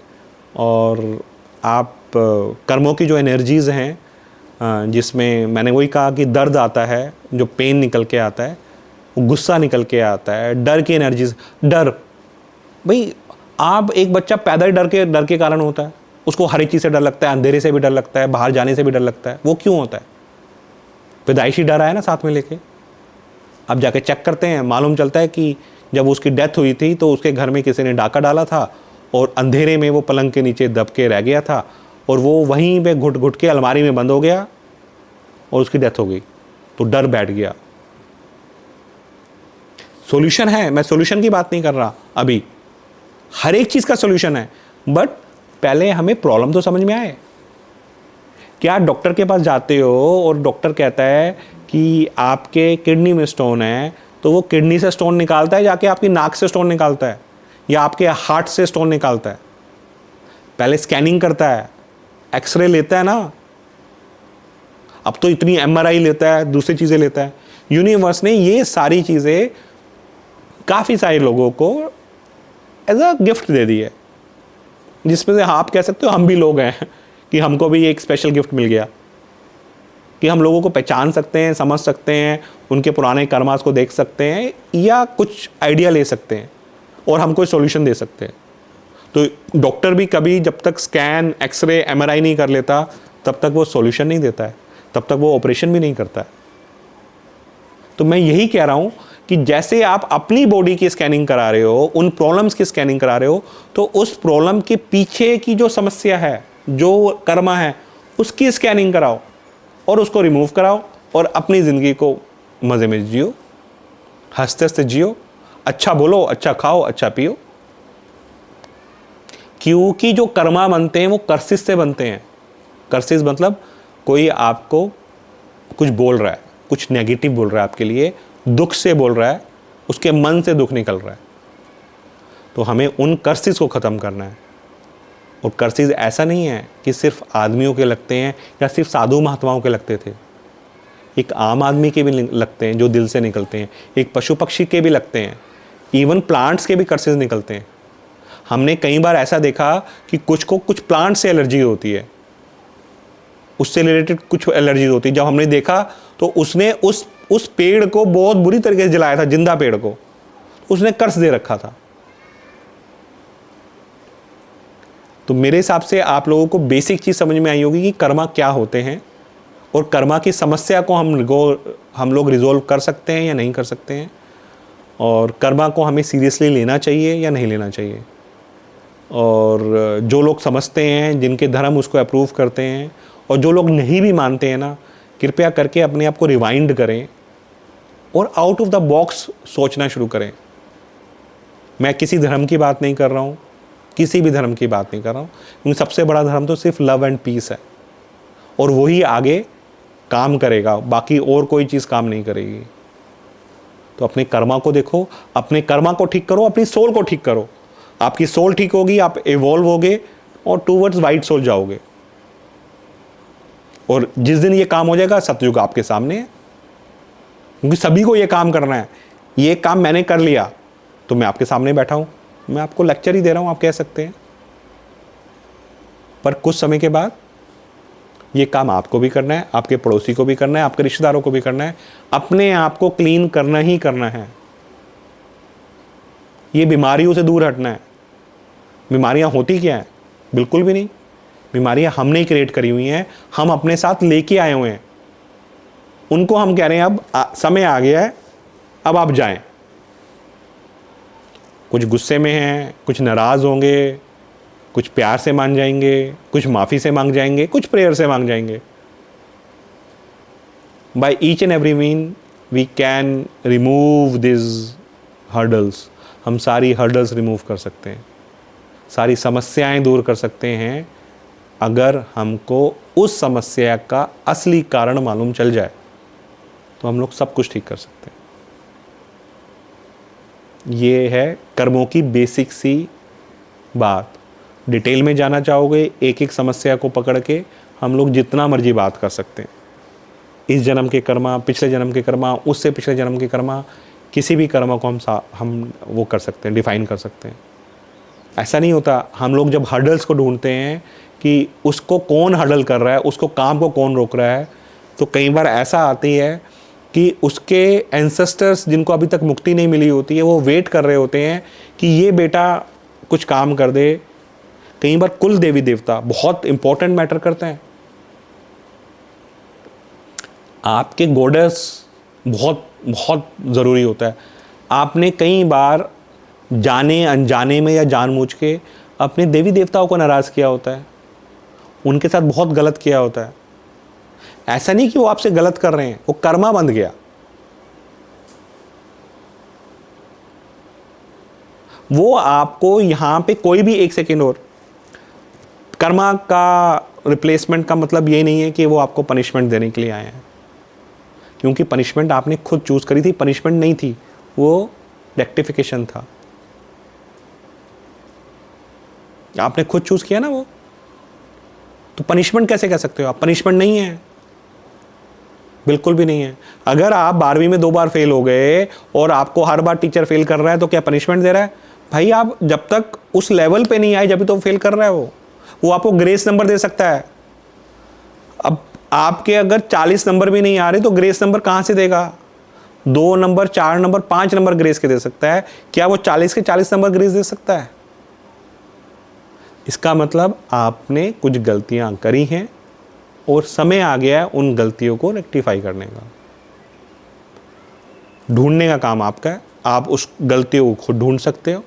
Speaker 1: और आप कर्मों की जो एनर्जीज़ हैं, जिसमें मैंने वही कहा कि दर्द आता है, जो पेन निकल के आता है, गुस्सा निकल के आता है, डर की एनर्जीज, डर भाई, आप एक बच्चा पैदा ही डर के कारण होता है। उसको हर एक चीज़ से डर लगता है, अंधेरे से भी डर लगता है, बाहर जाने से भी डर लगता है। वो क्यों होता है? पैदाइशी डर आया ना साथ में लेके। अब जाके चेक करते हैं, मालूम चलता है कि जब उसकी डेथ हुई थी तो उसके घर में किसी ने डाका डाला था और अंधेरे में वो पलंग के नीचे दब के रह गया था, और वो वहीं पे घुट घुट के अलमारी में बंद हो गया और उसकी डेथ हो गई। तो डर बैठ गया। सॉल्यूशन है, मैं सॉल्यूशन की बात नहीं कर रहा अभी, हर एक चीज़ का सॉल्यूशन है, बट पहले हमें प्रॉब्लम तो समझ में आए। क्या डॉक्टर के पास जाते हो और डॉक्टर कहता है कि आपके किडनी में स्टोन है, तो वो किडनी से स्टोन निकालता है, जाके आपकी नाक से स्टोन निकालता है या आपके हार्ट से स्टोन निकालता है? पहले स्कैनिंग करता है, एक्सरे लेता है ना। अब तो इतनी एमआरआई लेता है, दूसरी चीज़ें लेता है। यूनिवर्स ने ये सारी चीज़ें काफ़ी सारे लोगों को एज अ गिफ्ट दे दी है, जिसमें से आप कह सकते हो हम भी लोग हैं कि हमको भी एक स्पेशल गिफ्ट मिल गया कि हम लोगों को पहचान सकते हैं, समझ सकते हैं, उनके पुराने कर्मास को देख सकते हैं या कुछ आइडिया ले सकते हैं और हम कोई सॉल्यूशन दे सकते हैं। तो डॉक्टर भी कभी जब तक स्कैन, एक्सरे, एमआरआई नहीं कर लेता तब तक वो सॉल्यूशन नहीं देता है, तब तक वो ऑपरेशन भी नहीं करता है। तो मैं यही कह रहा हूँ कि जैसे आप अपनी बॉडी की स्कैनिंग करा रहे हो, उन प्रॉब्लम्स की स्कैनिंग करा रहे हो, तो उस प्रॉब्लम के पीछे की जो समस्या है, जो कर्मा है, उसकी स्कैनिंग कराओ और उसको रिमूव कराओ और अपनी ज़िंदगी को मज़े में जियो, हंसते हंसते जियो, अच्छा बोलो, अच्छा खाओ, अच्छा पियो। क्योंकि जो कर्मा बनते हैं वो कर्सिस से बनते हैं। कर्सिस मतलब कोई आपको कुछ बोल रहा है, कुछ नेगेटिव बोल रहा है आपके लिए, दुख से बोल रहा है, उसके मन से दुख निकल रहा है। तो हमें उन कर्सिस को ख़त्म करना है। और कर्सिस ऐसा नहीं है कि सिर्फ आदमियों के लगते हैं या सिर्फ साधु महात्माओं के लगते थे। एक आम आदमी के भी लगते हैं जो दिल से निकलते हैं, एक पशु पक्षी के भी लगते हैं, इवन प्लांट्स के भी कर्सिस निकलते हैं। हमने कई बार ऐसा देखा कि कुछ को कुछ प्लांट से एलर्जी होती है, उससे रिलेटेड कुछ एलर्जी होती है। जब हमने देखा तो उसने उस पेड़ को बहुत बुरी तरीके से जलाया था, जिंदा पेड़ को, उसने कर्स दे रखा था। तो मेरे हिसाब से आप लोगों को बेसिक चीज़ समझ में आई होगी कि कर्मा क्या होते हैं और कर्मा की समस्या को हम लोग रिजोल्व कर सकते हैं या नहीं कर सकते हैं, और कर्मा को हमें सीरियसली लेना चाहिए या नहीं लेना चाहिए। और जो लोग समझते हैं, जिनके धर्म उसको अप्रूव करते हैं, और जो लोग नहीं भी मानते हैं ना, कृपया करके अपने आप को रिवाइंड करें और आउट ऑफ द बॉक्स सोचना शुरू करें। मैं किसी धर्म की बात नहीं कर रहा हूँ, किसी भी धर्म की बात नहीं कर रहा हूँ, क्योंकि सबसे बड़ा धर्म तो सिर्फ लव एंड पीस है, और वही आगे काम करेगा, बाकी और कोई चीज़ काम नहीं करेगी। तो अपने कर्मा को देखो, अपने कर्मा को ठीक करो, अपनी सोल को ठीक करो। आपकी सोल ठीक होगी, आप इवॉल्व होगे और टूवर्ड्स वाइट सोल जाओगे। और जिस दिन ये काम हो जाएगा, सतयुग आपके सामने है, क्योंकि सभी को ये काम करना है। ये काम मैंने कर लिया तो मैं आपके सामने बैठा हूँ, मैं आपको लेक्चर ही दे रहा हूँ, आप कह सकते हैं। पर कुछ समय के बाद ये काम आपको भी करना है, आपके पड़ोसी को भी करना है, आपके रिश्तेदारों को भी करना है, अपने आप को क्लीन करना ही करना है। ये बीमारियों से दूर हटना है। बीमारियां होती क्या है? बिल्कुल भी नहीं। बीमारियां हमने ही क्रिएट करी हुई हैं, हम अपने साथ लेके आए हुए हैं। उनको हम कह रहे हैं अब समय आ गया है, अब आप जाएं। कुछ गुस्से में हैं, कुछ नाराज़ होंगे, कुछ प्यार से मान जाएंगे, कुछ माफ़ी से मांग जाएंगे, कुछ प्रेयर से मांग जाएंगे। By each and every mean we can remove this hurdles. हम सारी हर्डल्स रिमूव कर सकते हैं, सारी समस्याएं दूर कर सकते हैं, अगर हमको उस समस्या का असली कारण मालूम चल जाए तो हम लोग सब कुछ ठीक कर सकते हैं। ये है कर्मों की बेसिक सी बात। डिटेल में जाना चाहोगे, एक एक समस्या को पकड़ के हम लोग जितना मर्जी बात कर सकते हैं। इस जन्म के कर्मा, पिछले जन्म के कर्मा, उससे पिछले जन्म के कर्मा, किसी भी कर्मा को हम वो कर सकते हैं, डिफाइन कर सकते हैं। ऐसा नहीं होता। हम लोग जब हर्डल्स को ढूंढते हैं कि उसको कौन हर्डल कर रहा है, उसको काम को कौन रोक रहा है, तो कई बार ऐसा आती है कि उसके एंसेस्टर्स जिनको अभी तक मुक्ति नहीं मिली होती है, वो वेट कर रहे होते हैं कि ये बेटा कुछ काम कर दे। कई बार कुल देवी देवता बहुत इंपॉर्टेंट मैटर करते हैं। आपके गॉडेस बहुत बहुत ज़रूरी होता है। आपने कई बार जाने अनजाने में या जानबूझ के अपने देवी देवताओं को नाराज़ किया होता है, उनके साथ बहुत गलत किया होता है। ऐसा नहीं कि वो आपसे गलत कर रहे हैं, वो कर्मा बंध गया। वो आपको यहाँ पे कोई भी एक सेकेंड और कर्मा का रिप्लेसमेंट का मतलब ये नहीं है कि वो आपको पनिशमेंट देने के लिए आए हैं, क्योंकि पनिशमेंट आपने खुद चूज करी थी। पनिशमेंट नहीं थी, वो रेक्टिफिकेशन था। आपने खुद चूज किया ना वो, तो पनिशमेंट कैसे कह सकते हो आप? पनिशमेंट नहीं है, बिल्कुल भी नहीं है। अगर आप 12वीं में 2 बार फेल हो गए और आपको हर बार टीचर फेल कर रहा है तो क्या पनिशमेंट दे रहा है? भाई आप जब तक उस लेवल पे नहीं आए जब तो फेल कर रहा है वो आपको ग्रेस नंबर दे सकता है। अब आपके अगर 40 नंबर भी नहीं आ रहे तो ग्रेस नंबर कहां से देगा? 2 नंबर, 4 नंबर, 5 नंबर ग्रेस के दे सकता है। क्या वो 40 के 40 नंबर ग्रेस दे सकता है? इसका मतलब आपने कुछ गलतियां करी हैं और समय आ गया है उन गलतियों को रेक्टिफाई करने का। ढूंढने का काम आपका है। आप उस गलतियों को खुद ढूंढ सकते हो,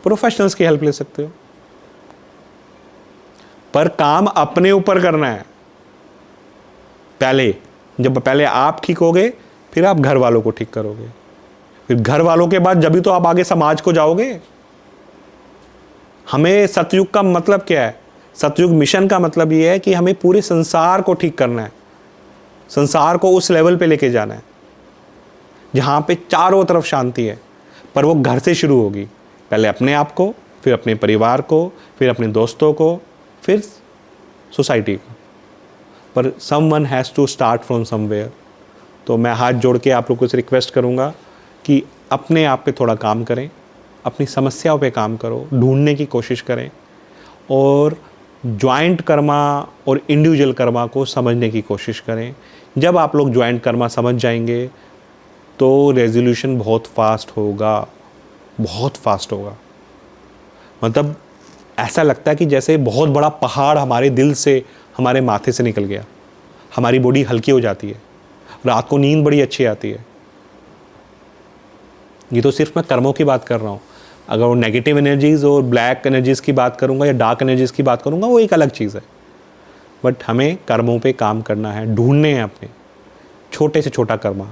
Speaker 1: प्रोफेशनल्स की हेल्प ले सकते हो, पर काम अपने ऊपर करना है। जब पहले आप ठीक होगे फिर आप घर वालों को ठीक करोगे, फिर घर वालों के बाद जब भी तो आप आगे समाज को जाओगे। हमें सतयुग का मतलब क्या है? सतयुग मिशन का मतलब यह है कि हमें पूरे संसार को ठीक करना है, संसार को उस लेवल पे लेके जाना है जहां पे चारों तरफ शांति है। पर वो घर से शुरू होगी, पहले अपने आप को, फिर अपने परिवार को, फिर अपने दोस्तों को, फिर सोसाइटी को। पर someone has to start from somewhere. तो मैं हाथ जोड़ के आप लोगों से रिक्वेस्ट करूंगा कि अपने आप पे थोड़ा काम करें, अपनी समस्याओं पे काम करो, ढूंढने की कोशिश करें और ज्वाइंट कर्मा और इंडिविजुअल कर्मा को समझने की कोशिश करें। जब आप लोग ज्वाइंट कर्मा समझ जाएंगे तो रेजोल्यूशन बहुत फास्ट होगा, बहुत फास्ट होगा। मतलब ऐसा लगता है कि जैसे बहुत बड़ा पहाड़ हमारे दिल से, हमारे माथे से निकल गया। हमारी बॉडी हल्की हो जाती है, रात को नींद बड़ी अच्छी आती है। ये तो सिर्फ मैं कर्मों की बात कर रहा हूँ। अगर वो नेगेटिव एनर्जीज़ और ब्लैक एनर्जीज़ की बात करूँगा या डार्क एनर्जीज़ की बात करूँगा, वो एक अलग चीज़ है। बट हमें कर्मों पे काम करना है, ढूंढने हैं अपने छोटे से छोटा कर्मा।